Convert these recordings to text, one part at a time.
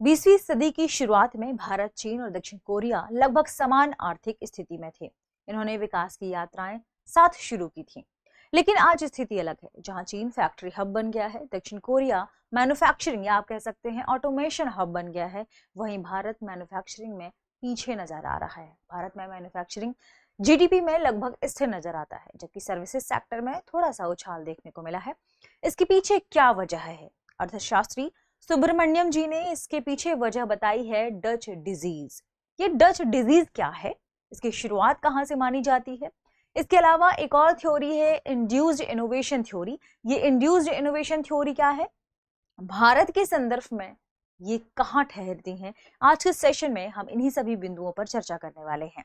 20वीं सदी की शुरुआत में भारत, चीन और दक्षिण कोरिया लगभग समान आर्थिक स्थिति में थे। इन्होंने विकास की यात्राएं साथ शुरू की थी। लेकिन आज स्थिति अलग है, जहां चीन फैक्ट्री हब बन गया है, दक्षिण कोरिया मैन्युफैक्चरिंग या आप कह सकते हैं ऑटोमेशन हब बन गया है। वहीं भारत मैन्युफैक्चरिंग में पीछे नजर आ रहा है। भारत में मैन्युफैक्चरिंग जीडीपी में लगभग स्थिर नजर आता है, जबकि सर्विसेज सेक्टर में थोड़ा सा उछाल देखने को मिला है। इसके पीछे क्या वजह है? अर्थशास्त्री सुब्रमण्यम जी ने इसके पीछे वजह बताई है डच डिजीज। ये डच डिजीज क्या है, इसकी शुरुआत कहां से मानी जाती है? इसके अलावा एक और थ्योरी है इंड्यूस्ड इनोवेशन थ्योरी। ये इंड्यूस्ड इनोवेशन थ्योरी क्या है, भारत के संदर्भ में ये कहां ठहरती हैं? आज के सेशन में हम इन्हीं सभी बिंदुओं पर चर्चा करने वाले हैं।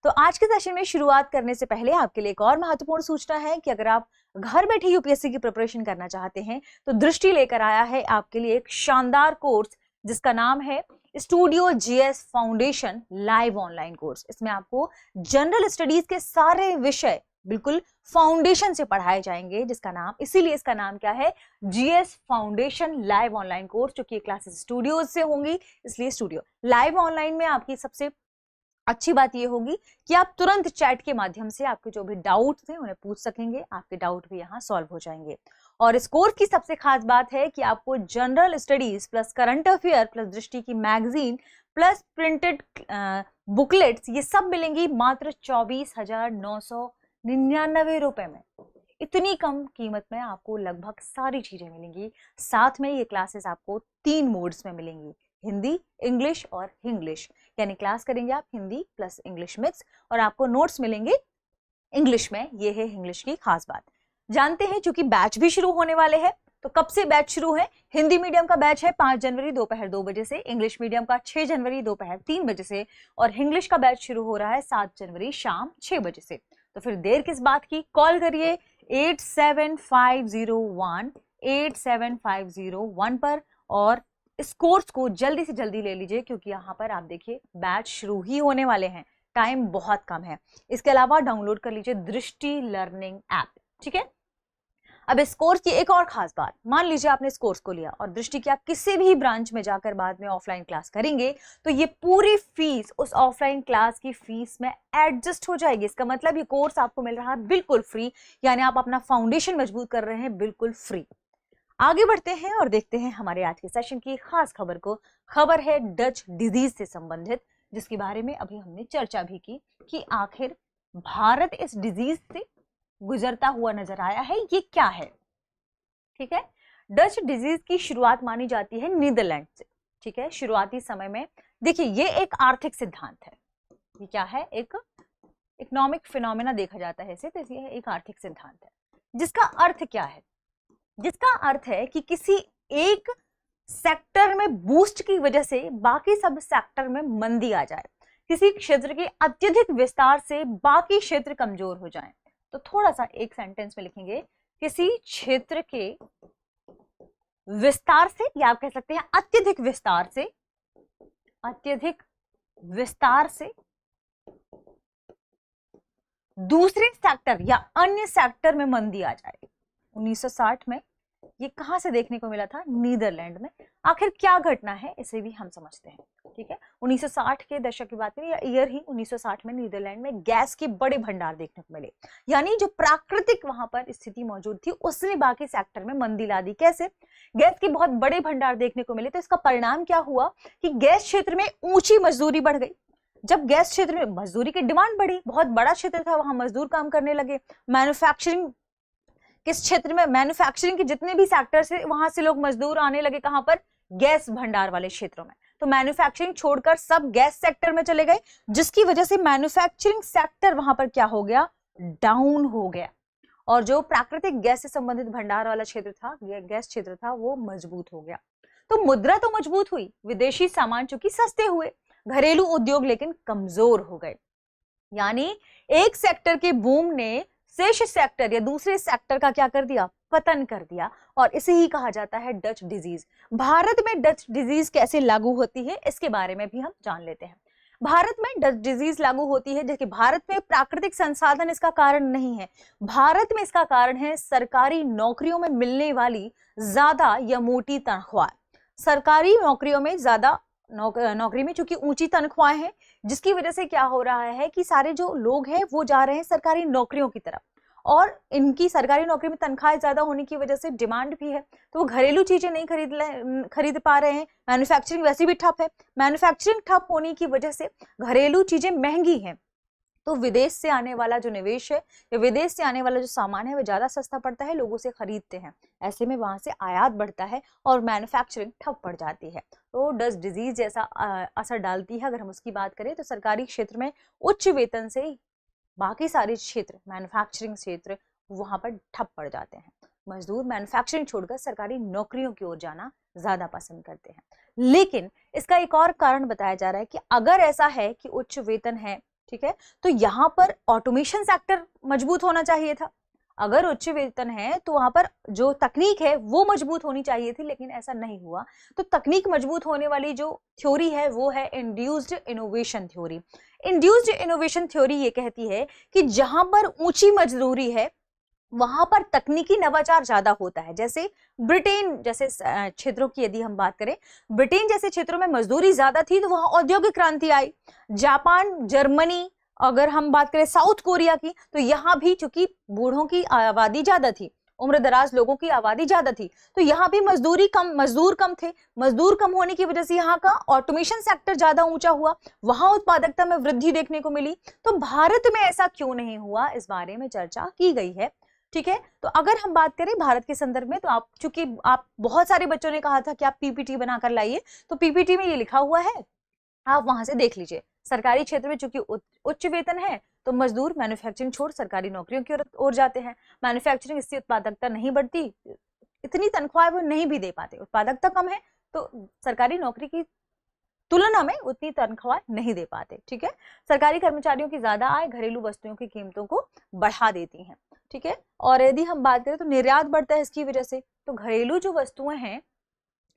तो आज के सेशन में शुरुआत करने से पहले आपके लिए एक और महत्वपूर्ण सूचना है कि अगर आप घर बैठे यूपीएससी की प्रिपरेशन करना चाहते हैं तो दृष्टि लेकर आया है आपके लिए एक शानदार कोर्स जिसका नाम है studio GS foundation live online course. इसमें आपको जनरल स्टडीज के सारे विषय बिल्कुल फाउंडेशन से पढ़ाए जाएंगे, जिसका नाम, इसीलिए इसका नाम क्या है, GS foundation live online course, जो कि क्लासेस स्टूडियोज से होंगी, इसलिए स्टूडियो। लाइव ऑनलाइन में आपकी सबसे अच्छी बात ये होगी कि आप तुरंत चैट के माध्यम से आपके जो भी डाउट थे उन्हें पूछ सकेंगे, आपके डाउट भी यहाँ सॉल्व हो जाएंगे। और इस कोर्स की सबसे खास बात है कि आपको general studies plus current affair plus दृष्टि की मैगजीन प्लस प्रिंटेड बुकलेट्स, ये सब मिलेंगी मात्र 24,999 रुपए में। इतनी कम कीमत में आपको लगभग सारी चीजें मिलेंगी। साथ में ये क्लासेस आपको 3 मोड्स में मिलेंगी, हिंदी, इंग्लिश और हिंग्लिश। यानी क्लास करेंगे आप हिंदी प्लस इंग्लिश मिक्स और आपको नोट्स मिलेंगे इंग्लिश में। ये है इंग्लिश की खास बात। जानते हैं, चूंकि बैच भी शुरू होने वाले हैं, तो कब से बैच शुरू है? हिंदी मीडियम का बैच है 5 जनवरी दोपहर 2 बजे से, इंग्लिश मीडियम का 6 जनवरी दोपहर 3 बजे से और इंग्लिश का बैच शुरू हो रहा है 7 जनवरी शाम 6 बजे से। तो फिर देर किस बात की, कॉल करिए 8750187501 पर और इस कोर्स को जल्दी से जल्दी ले लीजिए, क्योंकि यहाँ पर आप देखिए बैच शुरू ही होने वाले हैं, टाइम बहुत कम है। इसके अलावा डाउनलोड कर लीजिए दृष्टि लर्निंग ऐप, ठीक है। अब इस कोर्स की एक और खास बात, मान लीजिए आपने इस कोर्स को लिया और दृष्टि की आप किसी भी ब्रांच में जाकर बाद में ऑफलाइन क्लास करेंगे तो ये पूरी फीस उस ऑफलाइन क्लास की फीस में एडजस्ट हो जाएगी। इसका मतलब ये कोर्स आपको मिल रहा है बिल्कुल फ्री, यानी आप अपना फाउंडेशन मजबूत कर रहे हैं बिल्कुल फ्री। आगे बढ़ते हैं और देखते हैं हमारे आज के सेशन की खास खबर को। खबर है डच डिजीज से संबंधित, जिसके बारे में अभी हमने चर्चा भी की कि आखिर भारत इस डिजीज से गुजरता हुआ नजर आया है, ये क्या है, ठीक है। डच डिजीज की शुरुआत मानी जाती है नीदरलैंड से, ठीक है। शुरुआती समय में देखिए ये एक आर्थिक सिद्धांत है, ये क्या है, एक इकोनॉमिक फिनोमेना देखा जाता है इसे, तो ये एक आर्थिक सिद्धांत है। जिसका अर्थ क्या है, जिसका अर्थ है कि किसी एक सेक्टर में बूस्ट की वजह से बाकी सब सेक्टर में मंदी आ जाए, किसी क्षेत्र के अत्यधिक विस्तार से बाकी क्षेत्र कमजोर हो जाएं। तो थोड़ा सा एक सेंटेंस में लिखेंगे, किसी क्षेत्र के विस्तार से, या आप कह सकते हैं अत्यधिक विस्तार से, अत्यधिक विस्तार से दूसरे सेक्टर या अन्य सेक्टर में मंदी आ जाए। 1960 में ये कहां से देखने को मिला था? नीदरलैंड में। आखिर क्या घटना है इसे भी हम समझते हैं, ठीक है। 1960 के दशक की बात करें या ईयर ही 1960 में नीदरलैंड में गैस के बड़े भंडार देखने को मिले, यानी जो प्राकृतिक वहां पर स्थिति मौजूद थी उसने बाकी सेक्टर में मंदी ला दी। कैसे? गैस के बहुत बड़े भंडार देखने को मिले, तो इसका परिणाम क्या हुआ कि गैस क्षेत्र में ऊंची मजदूरी बढ़ गई। जब गैस क्षेत्र में मजदूरी की डिमांड बढ़ी, बहुत बड़ा क्षेत्र था, वहां मजदूर काम करने लगे। मैन्युफैक्चरिंग किस क्षेत्र में, मैन्युफैक्चरिंग के जितने भी सेक्टर्स है वहां से लोग मजदूर आने लगे, कहां पर? गैस भंडार वाले क्षेत्रों में। तो मैन्युफैक्चरिंग छोड़कर सब गैस सेक्टर में चले गए, जिसकी वजह से मैन्युफैक्चरिंग सेक्टर वहां पर क्या हो गया? डाउन हो गया। और जो प्राकृतिक गैस से संबंधित भंडार वाला क्षेत्र था, गैस क्षेत्र था, वो मजबूत हो गया। तो मुद्रा तो मजबूत हुई, विदेशी सामान चूंकि सस्ते हुए, घरेलू उद्योग लेकिन कमजोर हो गए। यानी एक सेक्टर के बूम ने शेष सेक्टर या दूसरे सेक्टर का क्या कर दिया? पतन कर दिया। और इसे ही कहा जाता है डच डिजीज। भारत में डच डिजीज कैसे लागू होती है इसके बारे में भी हम जान लेते हैं। भारत में डच डिजीज लागू होती है, जबकि भारत में प्राकृतिक संसाधन इसका कारण नहीं है। भारत में इसका कारण है सरकारी नौकरियों में मिलने वाली ज्यादा या मोटी तनख्वाह। सरकारी नौकरियों में ज्यादा नौकरी में चूंकि ऊंची तनख्वाहें हैं, जिसकी वजह से क्या हो रहा है कि सारे जो लोग हैं वो जा रहे हैं सरकारी नौकरियों की तरफ, और इनकी सरकारी नौकरी में तनख्वाहें ज्यादा होने की वजह से डिमांड भी है, तो वो घरेलू चीजें नहीं खरीद पा रहे हैं। मैन्युफैक्चरिंग वैसे भी ठप है, मैन्युफैक्चरिंग ठप होने की वजह से घरेलू चीजें महंगी हैं, तो विदेश से आने वाला जो निवेश है या विदेश से आने वाला जो सामान है वो ज्यादा सस्ता पड़ता है, लोग उसे खरीदते हैं, ऐसे में वहां से आयात बढ़ता है और मैन्युफैक्चरिंग ठप पड़ जाती है। तो डस्ट डिजीज जैसा असर डालती है। अगर हम उसकी बात करें तो सरकारी क्षेत्र में उच्च वेतन से बाकी सारे क्षेत्र, मैन्युफैक्चरिंग क्षेत्र, वहां पर ठप पड़ जाते हैं। मजदूर मैन्युफैक्चरिंग छोड़कर सरकारी नौकरियों की ओर जाना ज्यादा पसंद करते हैं। लेकिन इसका एक और कारण बताया जा रहा है कि अगर ऐसा है कि उच्च वेतन है, ठीक है, तो यहाँ पर ऑटोमेशन सेक्टर मजबूत होना चाहिए था। अगर उच्च वेतन है तो वहां पर जो तकनीक है वो मजबूत होनी चाहिए थी, लेकिन ऐसा नहीं हुआ। तो तकनीक मजबूत होने वाली जो थ्योरी है वो है induced innovation theory. Induced innovation theory ये कहती है कि जहां पर ऊंची मजदूरी है वहां पर तकनीकी नवाचार ज्यादा होता है। जैसे ब्रिटेन जैसे क्षेत्रों की यदि हम बात करें, ब्रिटेन जैसे क्षेत्रों में मजदूरी ज्यादा थी तो वहां औद्योगिक क्रांति आई। जापान, जर्मनी, अगर हम बात करें साउथ कोरिया की, तो यहाँ भी चूंकि बूढ़ों की आबादी ज्यादा थी, उम्र दराज लोगों की आबादी ज्यादा थी, तो यहाँ भी मजदूर कम थे। मजदूर कम होने की वजह से यहाँ का ऑटोमेशन सेक्टर ज्यादा ऊंचा हुआ, वहां उत्पादकता में वृद्धि देखने को मिली। तो भारत में ऐसा क्यों नहीं हुआ, इस बारे में चर्चा की गई है। ठीक है, तो अगर हम बात करें भारत के संदर्भ में, तो आप चूंकि आप बहुत सारे बच्चों ने कहा था कि आप पीपीटी बनाकर लाइए, तो पीपीटी में ये लिखा हुआ है, आप वहां से देख लीजिए। सरकारी क्षेत्र में चूंकि उच्च वेतन है तो मजदूर मैन्युफैक्चरिंग छोड़ सरकारी नौकरियों की ओर जाते हैं। मैन्युफैक्चरिंग, इससे उत्पादकता नहीं बढ़ती, इतनी तनख्वाह वो नहीं भी दे पाते, उत्पादकता कम है तो सरकारी नौकरी की तुलना में उतनी तनख्वाह नहीं दे पाते। ठीक है, सरकारी कर्मचारियों की ज्यादा आय घरेलू वस्तुओं की कीमतों को बढ़ा देती हैं। ठीक है, और यदि हम बात करें तो निर्यात बढ़ता है इसकी वजह से, तो घरेलू जो वस्तुएं हैं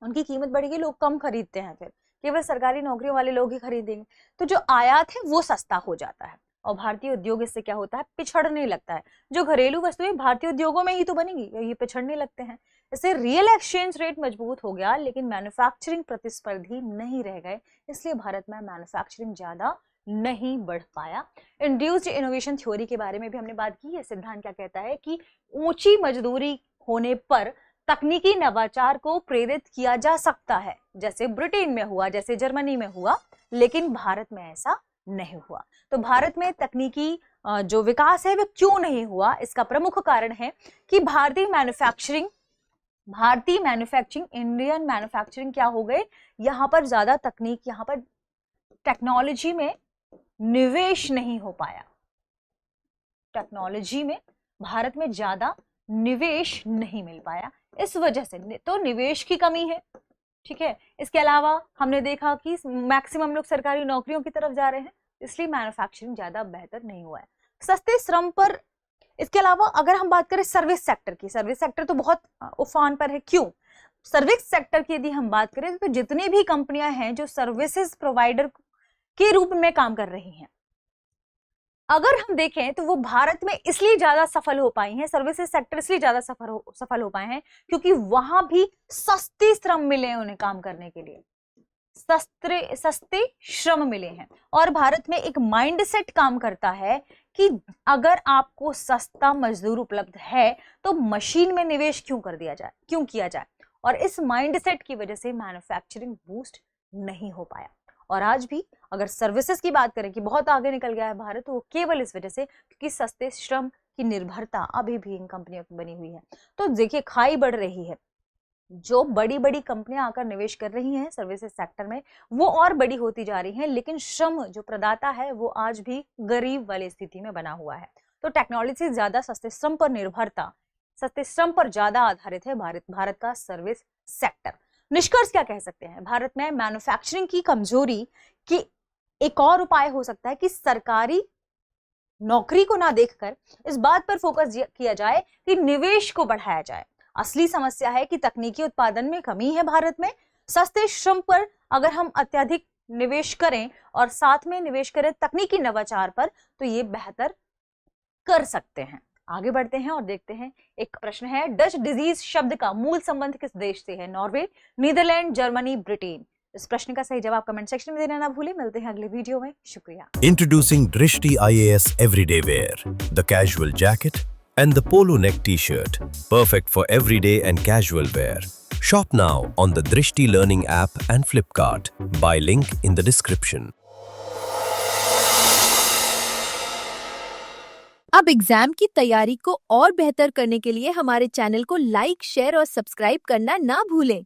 उनकी कीमत बढ़ेगी, लोग कम खरीदते हैं, फिर केवल सरकारी नौकरियों वाले लोग ही खरीदेंगे, तो जो आयात है वो सस्ता हो जाता है और भारतीय उद्योग इससे क्या होता है, पिछड़ने लगता है। जो घरेलू वस्तुएं भारतीय उद्योगों में ही तो बनेंगी, ये पिछड़ने लगते हैं। इससे रियल एक्सचेंज रेट मजबूत हो गया, लेकिन मैन्युफैक्चरिंग प्रतिस्पर्धी नहीं रह गए, इसलिए भारत में मैन्युफैक्चरिंग ज्यादा नहीं बढ़ पाया। इंड्यूस्ड इनोवेशन थ्योरी के बारे में भी हमने बात की है। सिद्धांत क्या कहता है कि ऊंची मजदूरी होने पर तकनीकी नवाचार को प्रेरित किया जा सकता है, जैसे ब्रिटेन में हुआ, जैसे जर्मनी में हुआ, लेकिन भारत में ऐसा नहीं हुआ। तो भारत में तकनीकी जो विकास है वो क्यों नहीं हुआ, इसका प्रमुख कारण है कि भारतीय मैन्युफैक्चरिंग इंडियन मैन्युफैक्चरिंग क्या हो गए, यहाँ पर ज्यादा तकनीक, यहाँ पर टेक्नोलॉजी में निवेश नहीं हो पाया। टेक्नोलॉजी में भारत में ज्यादा निवेश नहीं मिल पाया, इस वजह से तो निवेश की कमी है। ठीक है, इसके अलावा हमने देखा कि मैक्सिमम लोग सरकारी नौकरियों की तरफ जा रहे हैं, इसलिए मैन्युफैक्चरिंग ज्यादा बेहतर नहीं हुआ है। सस्ते श्रम पर, इसके अलावा अगर हम बात करें सर्विस सेक्टर की, सर्विस सेक्टर तो बहुत उफान पर है। क्यों? सर्विस सेक्टर की यदि हम बात करें तो जितनी भी कंपनियां हैं जो सर्विसेज प्रोवाइडर के रूप में काम कर रही हैं, अगर हम देखें तो वो भारत में इसलिए ज्यादा सफल हो पाई हैं, सर्विसेज सेक्टर इसलिए ज्यादा सफल हो पाए हैं क्योंकि वहां भी सस्ते श्रम मिले उन्हें काम करने के लिए, सस्ते श्रम मिले हैं। और भारत में एक माइंडसेट काम करता है कि अगर आपको सस्ता मजदूर उपलब्ध है तो मशीन में निवेश क्यों किया जाए, और इस माइंडसेट की वजह से मैन्युफैक्चरिंग बूस्ट नहीं हो पाया। और आज भी अगर सर्विसेज की बात करें कि बहुत आगे निकल गया है भारत, तो वो केवल इस वजह से क्योंकि सस्ते श्रम की निर्भरता अभी भी इन कंपनियों की बनी हुई है। तो देखिए, खाई बढ़ रही है, जो बड़ी बड़ी कंपनियां आकर निवेश कर रही हैं सर्विसेज सेक्टर में, वो और बड़ी होती जा रही हैं, लेकिन श्रम जो प्रदाता है वो आज भी गरीब वाली स्थिति में बना हुआ है। तो टेक्नोलॉजी से ज्यादा सस्ते श्रम पर निर्भरता, सस्ते श्रम पर ज्यादा आधारित है भारत का सर्विस सेक्टर। निष्कर्ष क्या कह सकते हैं, भारत में मैन्युफैक्चरिंग की कमजोरी की एक और उपाय हो सकता है कि सरकारी नौकरी को ना देखकर इस बात पर फोकस किया जाए कि निवेश को बढ़ाया जाए। असली समस्या है कि तकनीकी उत्पादन में कमी है भारत में। सस्ते श्रम पर अगर हम अत्यधिक निवेश करें और साथ में निवेश करें तकनीकी नवाचार पर, तो ये बेहतर कर सकते हैं। आगे बढ़ते हैं और देखते हैं। एक प्रश्न है, डच डिजीज शब्द का मूल संबंध किस देश से है? Norway, Netherlands, Germany, Britain? इस प्रश्न का सही जवाब कमेंट सेक्शन में देना ना भूलें। मिलते हैं अगले वीडियो में। शुक्रिया। Introducing Drishti IAS Everyday Wear, the casual jacket and the polo neck t-shirt, perfect for everyday and casual wear. Shop now on the Drishti Learning app and Flipkart. Buy link in the description. अब exam की तैयारी को और बेहतर करने के लिए हमारे चैनल को लाइक, शेयर और सब्सक्राइब करना ना भूलें।